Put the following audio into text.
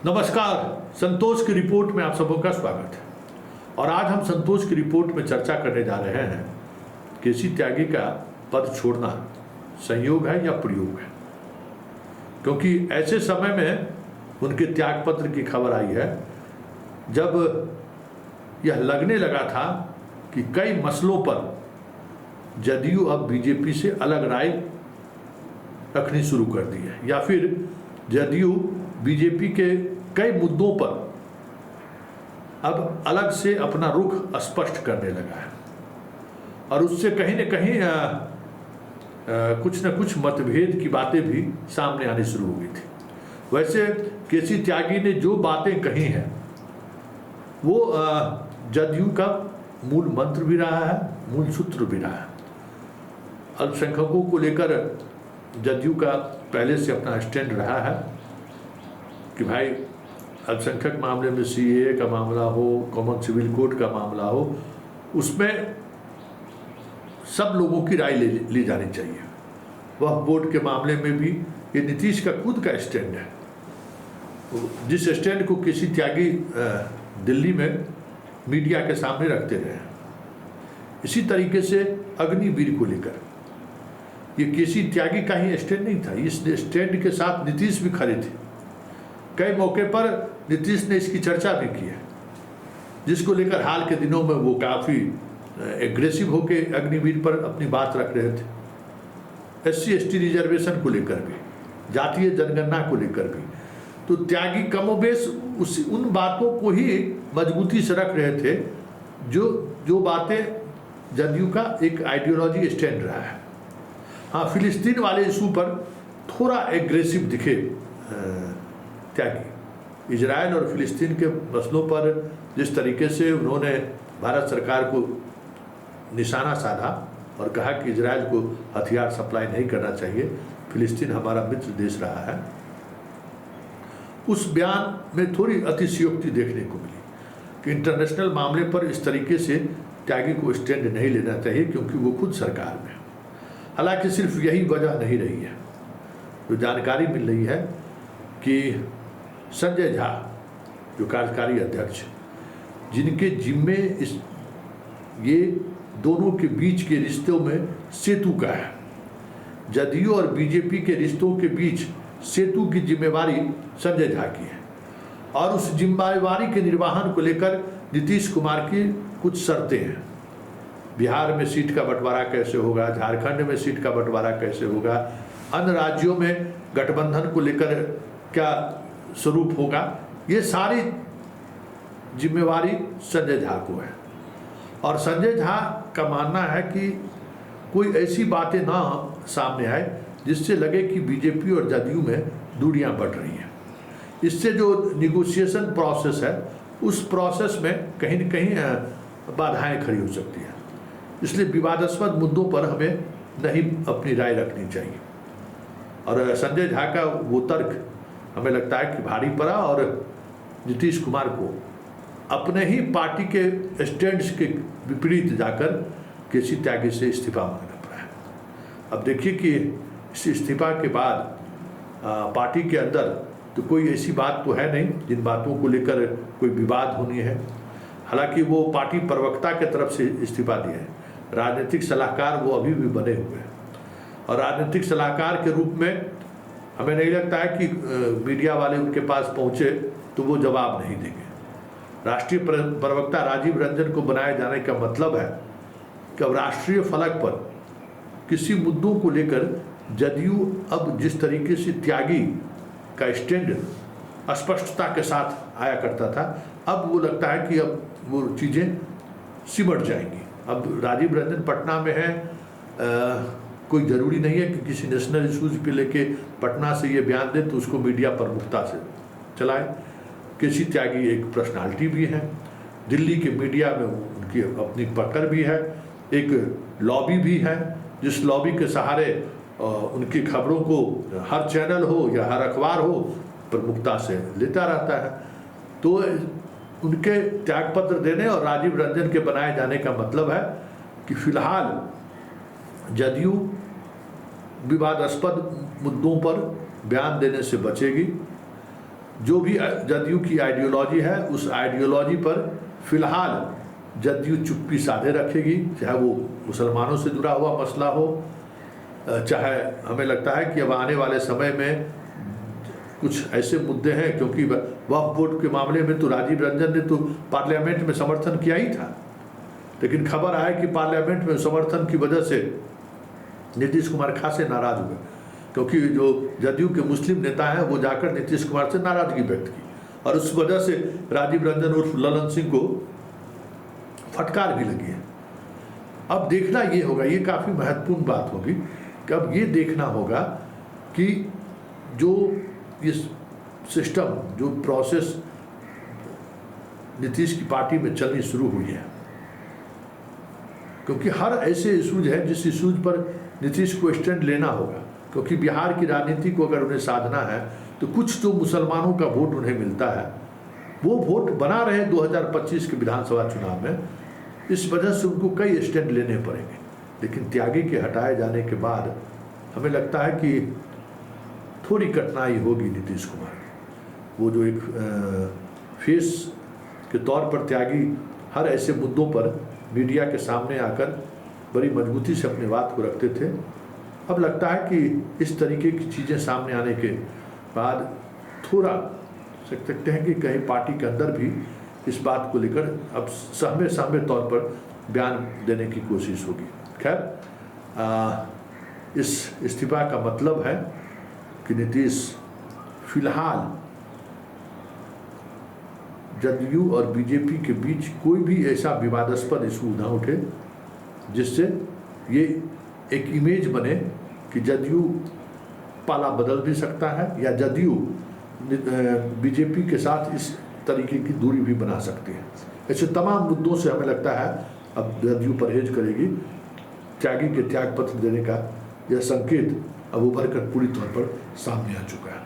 नमस्कार। संतोष की रिपोर्ट में आप सबों का स्वागत है। और आज हम संतोष की रिपोर्ट में चर्चा करने जा रहे हैं केसी त्यागी का पद छोड़ना संयोग है या प्रयोग है, क्योंकि ऐसे समय में उनके त्यागपत्र की खबर आई है जब यह लगने लगा था कि कई मसलों पर जदयू अब बीजेपी से अलग राय रखनी शुरू कर दी है, या फिर जदयू बीजेपी के कई मुद्दों पर अब अलग से अपना रुख स्पष्ट करने लगा है और उससे कहीं न कहीं कुछ न कुछ मतभेद की बातें भी सामने आनी शुरू हो गई थी। वैसे केसी त्यागी ने जो बातें कही हैं वो जदयू का मूल मंत्र भी रहा है, मूल सूत्र भी रहा है। अल्पसंख्यकों को लेकर जदयू का पहले से अपना स्टैंड रहा है कि भाई अल्पसंख्यक मामले में सीएए का मामला हो, कॉमन सिविल कोड का मामला हो, उसमें सब लोगों की राय ली जानी चाहिए। वह बोर्ड के मामले में भी ये नीतीश का खुद का स्टैंड है, जिस स्टैंड को केसी त्यागी दिल्ली में मीडिया के सामने रखते रहे। इसी तरीके से अग्निवीर को लेकर ये केसी त्यागी का ही स्टैंड नहीं था, इस स्टैंड के साथ नीतीश भी खड़े थे। कई मौके पर नीतीश ने इसकी चर्चा भी की है, जिसको लेकर हाल के दिनों में वो काफ़ी एग्रेसिव होके अग्निवीर पर अपनी बात रख रहे थे। SC ST रिजर्वेशन को लेकर भी, जातीय जनगणना को लेकर भी, तो त्यागी कमोबेश उन बातों को ही मजबूती से रख रहे थे जो बातें जदयू का एक आइडियोलॉजी स्टैंड रहा है। हाँ, फिलिस्तीन वाले इशू पर थोड़ा एग्रेसिव दिखे त्यागी। इजराइल और फिलिस्तीन के मसलों पर जिस तरीके से उन्होंने भारत सरकार को निशाना साधा और कहा कि इजराइल को हथियार सप्लाई नहीं करना चाहिए, फिलिस्तीन हमारा मित्र देश रहा है, उस बयान में थोड़ी अतिशयोक्ति देखने को मिली कि इंटरनेशनल मामले पर इस तरीके से त्यागी को स्टैंड नहीं लेना चाहिए, क्योंकि वो खुद सरकार में है। हालांकि सिर्फ यही वजह नहीं रही है। जो जानकारी मिल रही है कि संजय झा जो कार्यकारी अध्यक्ष, जिनके जिम्मे ये दोनों के बीच के रिश्तों में सेतु का है, जदयू और बीजेपी के रिश्तों के बीच सेतु की जिम्मेवारी संजय झा की है। और उस जिम्मेवारी के निर्वहन को लेकर नीतीश कुमार की कुछ शर्तें हैं। बिहार में सीट का बंटवारा कैसे होगा, झारखंड में सीट का बंटवारा कैसे होगा, अन्य राज्यों में गठबंधन को लेकर क्या स्वरूप होगा, ये सारी जिम्मेवारी संजय झा को है। और संजय झा का मानना है कि कोई ऐसी बातें ना सामने आए जिससे लगे कि बीजेपी और जदयू में दूरियां बढ़ रही हैं। इससे जो निगोशिएशन प्रोसेस है, उस प्रोसेस में कहीं न कहीं बाधाएं खड़ी हो सकती हैं। इसलिए विवादास्पद मुद्दों पर हमें नहीं अपनी राय रखनी चाहिए। और संजय झा का वो तर्क हमें लगता है कि भारी पड़ा और नीतीश कुमार को अपने ही पार्टी के स्टैंड्स के विपरीत जाकर केसी त्यागी से इस्तीफा मांगना पड़ा है। अब देखिए कि इस इस्तीफा के बाद पार्टी के अंदर तो कोई ऐसी बात तो है नहीं जिन बातों को लेकर कोई विवाद होनी है। हालांकि वो पार्टी प्रवक्ता के तरफ से इस्तीफा दिया है, राजनीतिक सलाहकार वो अभी भी बने हुए हैं। और राजनीतिक सलाहकार के रूप में हमें नहीं लगता है कि मीडिया वाले उनके पास पहुंचे तो वो जवाब नहीं देंगे। राष्ट्रीय प्रवक्ता राजीव रंजन को बनाए जाने का मतलब है कि अब राष्ट्रीय फलक पर किसी मुद्दों को लेकर जदयू अब जिस तरीके से त्यागी का स्टैंड स्पष्टता के साथ आया करता था, अब वो लगता है कि अब वो चीज़ें सिमट जाएंगी। अब राजीव रंजन पटना में है, कोई ज़रूरी नहीं है कि किसी नेशनल इशूज़ पे लेके पटना से ये बयान दे तो उसको मीडिया प्रमुखता से चलाए। केसी त्यागी एक पर्सनालिटी भी है, दिल्ली के मीडिया में उनकी अपनी पकड़ भी है, एक लॉबी भी है, जिस लॉबी के सहारे उनकी खबरों को हर चैनल हो या हर अखबार हो प्रमुखता से लेता रहता है। तो उनके त्यागपत्र देने और राजीव रंजन के बनाए जाने का मतलब है कि फिलहाल जदयू विवादास्पद मुद्दों पर बयान देने से बचेगी। जो भी जदयू की आइडियोलॉजी है उस आइडियोलॉजी पर फिलहाल जदयू चुप्पी साधे रखेगी, चाहे वो मुसलमानों से जुड़ा हुआ मसला हो, चाहे हमें लगता है कि अब आने वाले समय में कुछ ऐसे मुद्दे हैं, क्योंकि वक्फ बोर्ड के मामले में तो राजीव रंजन ने तो पार्लियामेंट में समर्थन किया ही था, लेकिन खबर आया कि पार्लियामेंट में समर्थन की वजह से नीतीश कुमार खासे नाराज हुए, क्योंकि जो जदयू के मुस्लिम नेता हैं वो जाकर नीतीश कुमार से नाराजगी व्यक्त की और उस वजह से राजीव रंजन उर्फ ललन सिंह को फटकार भी लगी है। अब देखना ये होगा, ये काफ़ी महत्वपूर्ण बात होगी कि अब ये देखना होगा कि जो इस सिस्टम, जो प्रोसेस नीतीश की पार्टी में चलनी शुरू हुई है, क्योंकि हर ऐसे इशूज है जिस इशूज पर नीतीश को स्टैंड लेना होगा, क्योंकि बिहार की राजनीति को अगर उन्हें साधना है तो कुछ जो मुसलमानों का वोट उन्हें मिलता है वो वोट बना रहे 2025 के विधानसभा चुनाव में, इस वजह से उनको कई स्टैंड लेने पड़ेंगे। लेकिन त्यागी के हटाए जाने के बाद हमें लगता है कि थोड़ी कठिनाई होगी नीतीश कुमार। वो जो एक फेस के तौर पर त्यागी हर ऐसे मुद्दों पर मीडिया के सामने आकर बड़ी मजबूती से अपनी बात को रखते थे, अब लगता है कि इस तरीके की चीज़ें सामने आने के बाद थोड़ा सकते हैं कि कहीं पार्टी के अंदर भी इस बात को लेकर अब सहमे तौर पर बयान देने की कोशिश होगी। खैर, इस इस्तीफा का मतलब है कि नीतीश फिलहाल जदयू और बीजेपी के बीच कोई भी ऐसा विवादास्पद इशू न उठे जिससे ये एक इमेज बने कि जदयू पाला बदल भी सकता है या जदयू बीजेपी के साथ इस तरीके की दूरी भी बना सकती है। ऐसे तमाम मुद्दों से हमें लगता है अब जदयू परहेज करेगी। त्यागी के त्याग पत्र देने का यह संकेत अब उभर कर पूरी तौर पर सामने आ चुका है।